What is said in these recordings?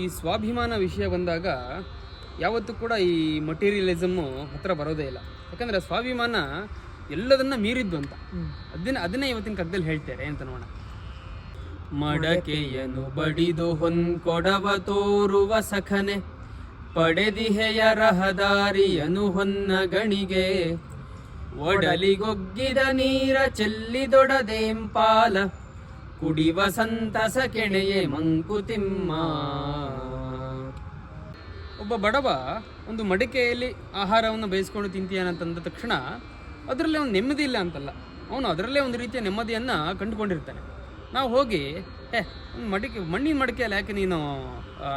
ಈ ಸ್ವಾಭಿಮಾನ ವಿಷಯ ಬಂದಾಗ ಯಾವತ್ತೂ ಕೂಡ ಈ ಮಟೀರಿಯಲಿಸಮ್ಮು ಹತ್ರ ಬರೋದೇ ಇಲ್ಲ. ಯಾಕಂದರೆ ಸ್ವಾಭಿಮಾನ ಎಲ್ಲದನ್ನ ಮೀರಿದ್ದು ಅಂತ ಅದನ್ನೇ ಇವತ್ತಿನ ಕಗ್ಗದಲ್ಲಿ ಹೇಳ್ತಾರೆ ಅಂತ ನೋಡೋಣ. ಮಡಕೆಯನು ಬಡಿದು ಹೊನ್ಕೊಡವ ತೋರುವ ಸಖನೆ, ಪಡೆದಿಹೆಯ ರಹದಾರಿಯನು ಹೊನ್ನ ಗಣಿಗೆ, ಒಡಲಿಗೊಗ್ಗಿದ ನೀರ ಚೆಲ್ಲಿದೊಡದೇಂಪಾಲ, ಕುಡಿವ ಸಂತಸ ಕೆಣೆಯೇ ಮಂಕುತಿಮ್ಮ. ಒಬ್ಬ ಬಡವ ಒಂದು ಮಡಿಕೆಯಲ್ಲಿ ಆಹಾರವನ್ನು ಬೇಯಿಸ್ಕೊಂಡು ತಿಂತೀಯನಂತಂದ ತಕ್ಷಣ ಅದರಲ್ಲೇ ಒಂದು ನೆಮ್ಮದಿ ಇಲ್ಲ ಅಂತಲ್ಲ, ಅವನು ಅದರಲ್ಲೇ ಒಂದು ರೀತಿಯ ನೆಮ್ಮದಿಯನ್ನು ಕಂಡುಕೊಂಡಿರ್ತಾನೆ. ನಾವು ಹೋಗಿ ಒಂದು ಮಣ್ಣಿನ ಮಡಿಕೆಯಲ್ಲಿ ಯಾಕೆ ನೀನು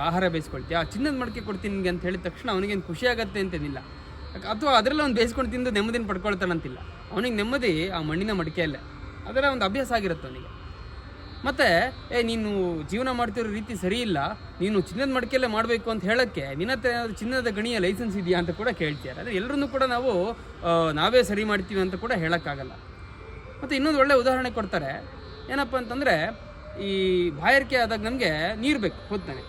ಆಹಾರ ಬೇಯಿಸ್ಕೊಳ್ತೀಯ, ಚಿನ್ನದ ಮಡಿಕೆ ಕೊಡ್ತೀನಿ ನಿಮಗೆ ಅಂತ ಹೇಳಿದ ತಕ್ಷಣ ಅವನಿಗೇನು ಖುಷಿ ಆಗತ್ತೆ ಅಂತೇನಿಲ್ಲ. ಅಥವಾ ಅದರಲ್ಲೇ ಒಂದು ಬೇಯಿಸ್ಕೊಂಡು ತಿಂದು ನೆಮ್ಮದಿನ ಪಡ್ಕೊಳ್ತಾನಂತಿಲ್ಲ. ಅವನಿಗೆ ನೆಮ್ಮದಿ ಆ ಮಣ್ಣಿನ ಮಡಿಕೆಯಲ್ಲೇ, ಅದರ ಒಂದು ಅಭ್ಯಾಸ ಆಗಿರುತ್ತೆ ಅವನಿಗೆ. ಮತ್ತು ನೀನು ಜೀವನ ಮಾಡ್ತಿರೋ ರೀತಿ ಸರಿ ಇಲ್ಲ, ನೀನು ಚಿನ್ನದ ಮಡಿಕೆಯಲ್ಲೇ ಮಾಡಬೇಕು ಅಂತ ಹೇಳೋಕ್ಕೆ ನಿನ್ನತ್ತೆ ಚಿನ್ನದ ಗಣಿಯ ಲೈಸೆನ್ಸ್ ಇದೆಯಾ ಅಂತ ಕೂಡ ಕೇಳ್ತಾರೆ. ಅಂದರೆ ಎಲ್ಲರನ್ನೂ ಕೂಡ ನಾವೇ ಸರಿ ಮಾಡ್ತೀವಿ ಅಂತ ಕೂಡ ಹೇಳೋಕ್ಕಾಗಲ್ಲ. ಮತ್ತು ಇನ್ನೊಂದು ಒಳ್ಳೆಯ ಉದಾಹರಣೆ ಕೊಡ್ತಾರೆ. ಏನಪ್ಪ ಅಂತಂದರೆ, ಈ ಬಾಯಾರಿಕೆ ಆದಾಗ ನಮಗೆ ನೀರು ಬೇಕು ಹೋಗ್ತಾನೆ.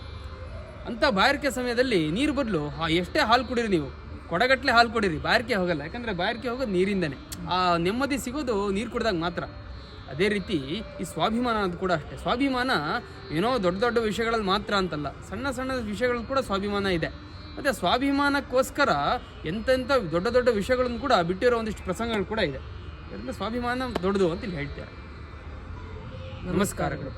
ಅಂಥ ಬಾಯಾರಿಕೆ ಸಮಯದಲ್ಲಿ ನೀರು ಬದಲು ಎಷ್ಟೇ ಹಾಲು ಕುಡೀರಿ, ನೀವು ಕೊಡಗಟ್ಟಲೆ ಹಾಲು ಕುಡೀರಿ, ಬಾಯಾರಿಕೆ ಹೋಗಲ್ಲ. ಯಾಕಂದರೆ ಬಾಯಾರಿಕೆ ಹೋಗೋದು ನೀರಿಂದನೇ. ಆ ನೆಮ್ಮದಿ ಸಿಗೋದು ನೀರು ಕುಡಿದಾಗ ಮಾತ್ರ. ಅದೇ ರೀತಿ ಈ ಸ್ವಾಭಿಮಾನ ಅದು ಕೂಡ ಅಷ್ಟೇ. ಸ್ವಾಭಿಮಾನ ಏನೋ ದೊಡ್ಡ ದೊಡ್ಡ ವಿಷಯಗಳಲ್ಲಿ ಮಾತ್ರ ಅಂತಲ್ಲ, ಸಣ್ಣ ಸಣ್ಣ ವಿಷಯಗಳಲ್ಲಿ ಕೂಡ ಸ್ವಾಭಿಮಾನ ಇದೆ. ಮತ್ತು ಸ್ವಾಭಿಮಾನಕ್ಕೋಸ್ಕರ ಎಂತೆಂಥ ದೊಡ್ಡ ದೊಡ್ಡ ವಿಷಯಗಳನ್ನು ಕೂಡ ಬಿಟ್ಟಿರೋ ಒಂದಿಷ್ಟು ಪ್ರಸಂಗಗಳು ಕೂಡ ಇದೆ. ಅದರಿಂದ ಸ್ವಾಭಿಮಾನ ದೊಡ್ಡದು ಅಂತ ಇಲ್ಲಿ ಹೇಳ್ತಾರೆ. ನಮಸ್ಕಾರಗಳು.